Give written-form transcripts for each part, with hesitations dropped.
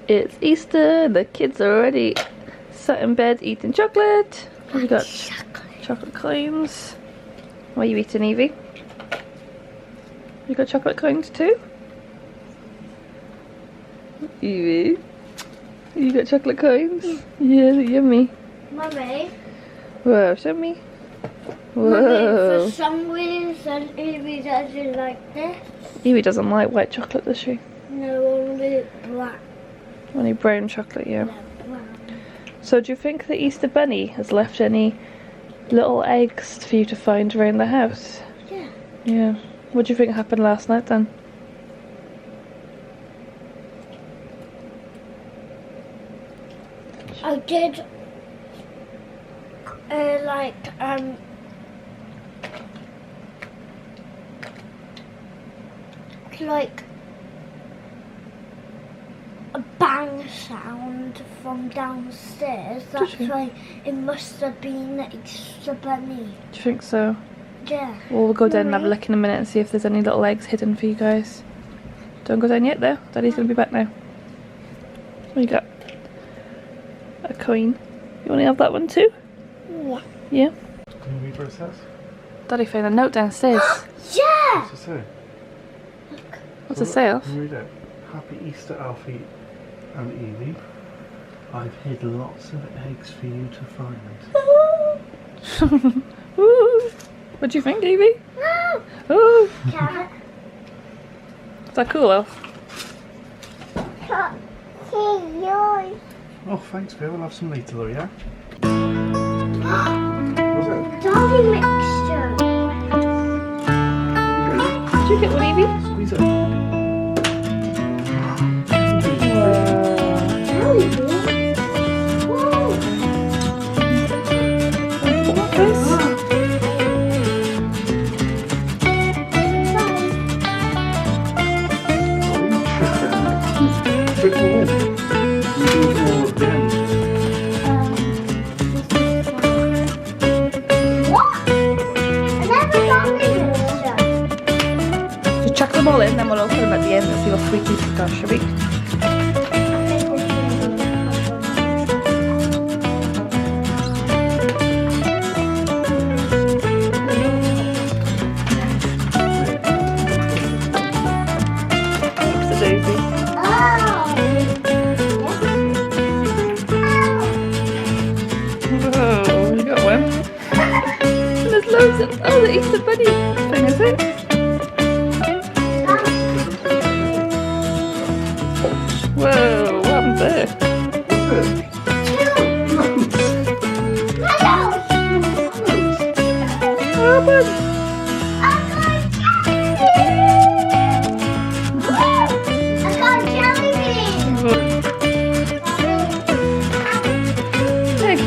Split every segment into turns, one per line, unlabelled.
It's Easter. The kids are already sat in bed eating chocolate. We got chocolate coins. What are you eating, Evie? You got chocolate coins too? Evie, you got chocolate coins? Yeah, they're yummy.
Mummy.
Whoa, show me. Whoa.
Mummy, for some reason Evie doesn't like this.
Evie doesn't like white chocolate, does she?
No, only black.
Only brown chocolate, yeah.
Brown.
So do you think the Easter Bunny has left any little eggs for you to find around the house?
Yeah.
Yeah. What do you think happened last night then?
I did like a bang sound from downstairs. That's why it must have been the Easter Bunny.
Do you think so?
Yeah.
Well, we'll go down and have a look in a minute and see if there's any little eggs hidden for you guys. Don't go down yet though. Daddy's gonna be back now. What you got? A coin. You want to have that one too?
Yeah.
Yeah?
Can you read what it says?
Daddy found a note downstairs.
Yeah.
What's it say?
What's it say, Alf?
Can you read it? Happy Easter, Alfie and Evie. I've hid lots of eggs for you to find.
Woo! What do you think, Evie? Ooh!
Cat.
Is that cool, Alf?
Cat. Here's yours.
Oh, thanks, Phil. We'll have some later, though, yeah? What's it?
Dolly mixture.
Did you get one, Evie?
Squeeze it.
Dolly bean. Whoa.
What this?
Put it all in. You do it all at the end.
What? I never done this.
Just chuck them all in, then we'll open them at the end and see what sweeties we've got, shall we? Oops, a daisy. Whoa, you got one. And there's loads of, oh, the Easter Bunny thing, is it? Whoa, what happened there?
What's it?
What happened? Hey.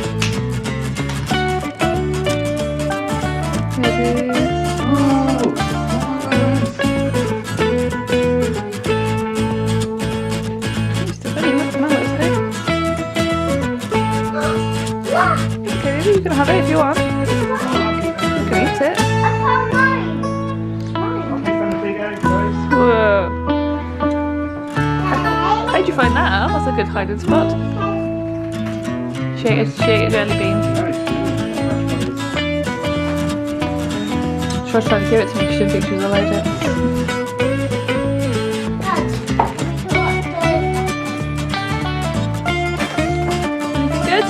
Here it is. Easter Bunny, what's the matter with it? Okay, maybe you can have it if you want. You can eat it.
Big egg, guys.
Whoa. How'd you find that? That's a good hiding spot. Shake it, jelly bean. She was trying to give it to me because she didn't think she was allowed it. Good?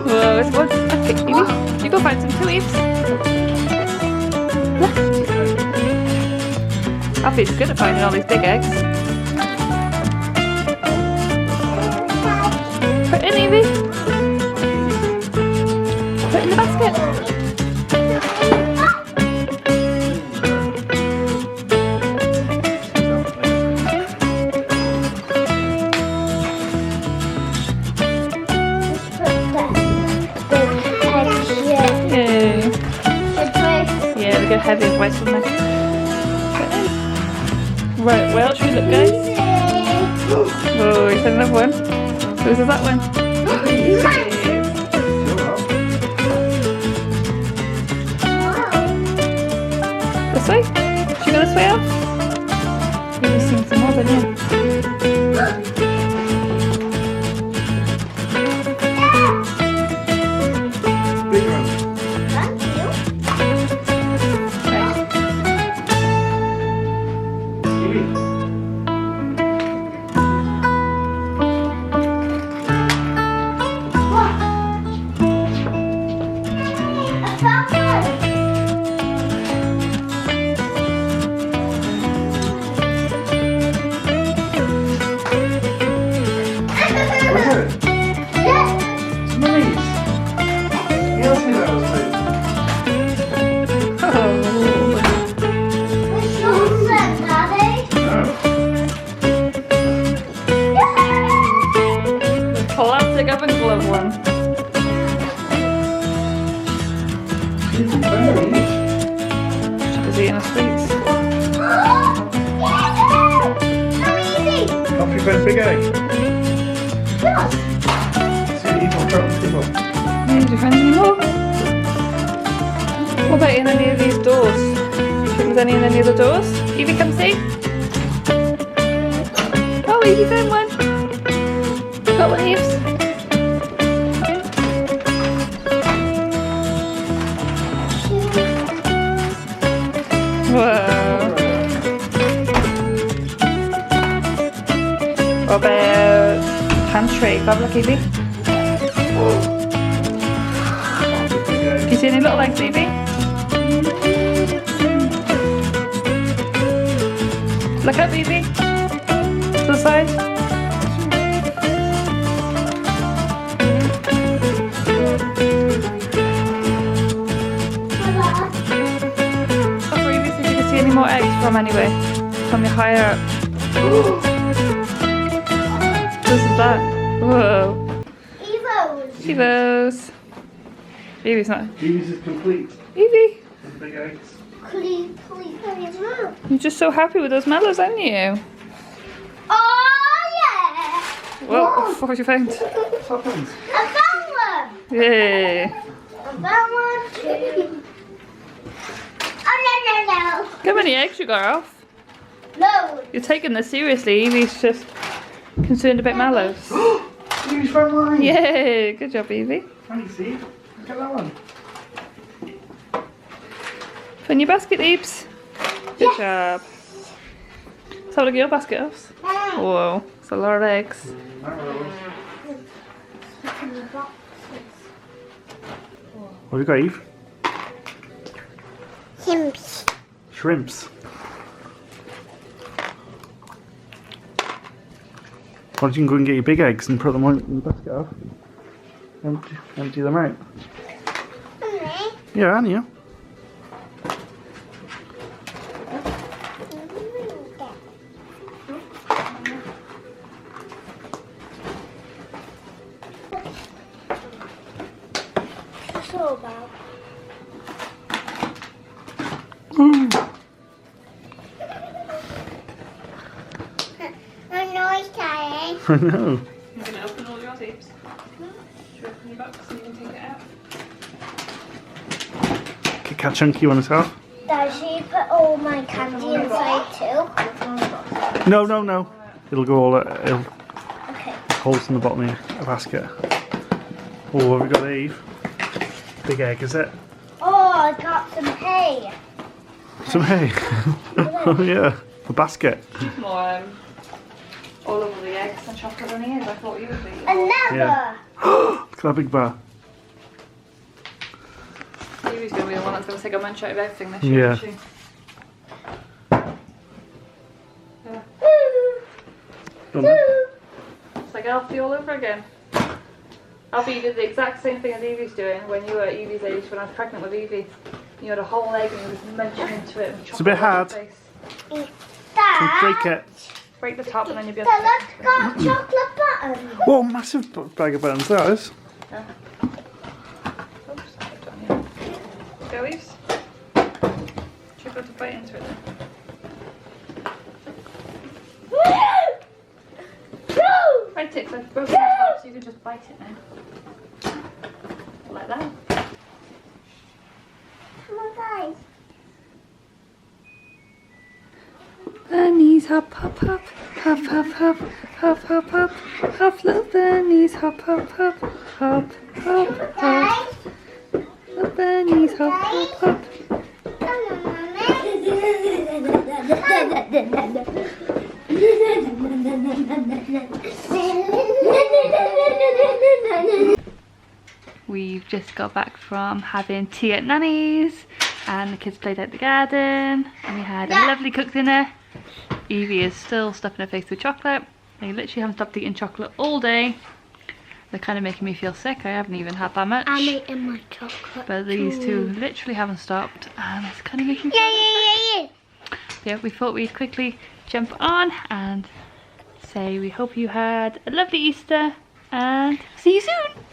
Whoa, it's one. Okay, you go find some tulips. Look. Alfie's good at finding all these big eggs. Put it in, Evie. Put it in the basket. Yay. Yeah, they get heavy with white, don't they? Right, well, should we look, guys? Oh, you found another one. Whose is that one? This way? Should we go this way up? You've seen some more than you.
Big one.
Thank you.
Right.
Evie.
I found one.
What's it? It's nice. Yeah, I'll see that was
Oh.
What's yours then, Daddy?
Plastic oven glove one. Is he in a sweets?
Coffee friend Big Egg. See, Evil dropped the table.
Need your friends anymore? What about in any of these doors? Think there's any in any of the doors? Evie, come see. Oh, Evie found one. Got one, Eves. Whoa. What about pantry? Grab a look, Evie. Do you see any little legs, Evie? Look up, Evie. To the side. Up for Evie, see if you can see any more eggs from anyway. From your higher up. This is that. Whoa.
Evo's.
Evos. Evie's not.
Evie's is complete.
Evie,
With Big Eggs.
Please, please, please, Mom.
you're just so happy with those mellows, aren't you?
Oh, yeah.
Whoa, what have you found?
What's happened?
I found one.
Yay.
I found one too. Oh, no.
Look how many eggs you got off.
No.
You're taking this seriously. Evie's just concerned about mallows.
Evie's found mine.
Yay, good job, Evie.
Thanks, Eve. Look at that one.
Find your basket, Eves. Good job. Let's have a look at your basket, Eves. Whoa, it's a lot of eggs.
What have you got, Eve?
Shrimps.
Shrimps. Or you can go and get your big eggs and put them on in the basket off. Empty them out. Yeah, aren't you?
So bad. I'm noise tired.
I know.
You're going to open all your tapes. Should we open your box so you can take it out?
Kit Kat chunky one yourself?
Does she put all my candy inside too?
No. It'll go all. It'll
Okay.
holes in the bottom of the basket. Oh, what have we got there, Eve? Big egg, is it?
Oh, I got some hay.
Some hay. Oh yeah, a basket.
More all over the eggs and chocolate on the end. I thought you would be.
Another.
Yeah. Look at that big bar.
Evie's going to be the one that's going to take a munch out of everything this year.
Yeah.
Isn't she? Yeah.
Done that.
It's like Alfie all over again. Alfie, you did the exact same thing as Evie's doing when you were at Evie's age, when I was pregnant with Evie. You had a whole egg and you was munching into it. And
It's a bit hard.
Dad.
Break it.
Break the top and then you'll be able to
Dad,
take
that's got chocolate buttons.
Whoa, massive bag of buttons, that is.
Yeah. Oops, I put it on here. Go, Eves. Should we go to bite into it then? I've broken it apart so you can just bite it now. Like that.
Come on, guys.
Bunnies hop, hop, hop, hop, hop, hop, hop, hop, hop, hop, little bunnies hop, hop, hop, hop, hop, hop. Little bunnies hop, hop, hop. We've just got back from having tea at Nanny's and the kids played out the garden and we had a lovely cooked dinner. Evie is still stuffing her face with chocolate. I literally haven't stopped eating chocolate all day. They're kind of making me feel sick. I haven't even had that much.
I'm eating my chocolate.
But these two literally haven't stopped and it's kind of making me feel sick. Yeah, we thought we'd quickly jump on and say we hope you had a lovely Easter and see you soon.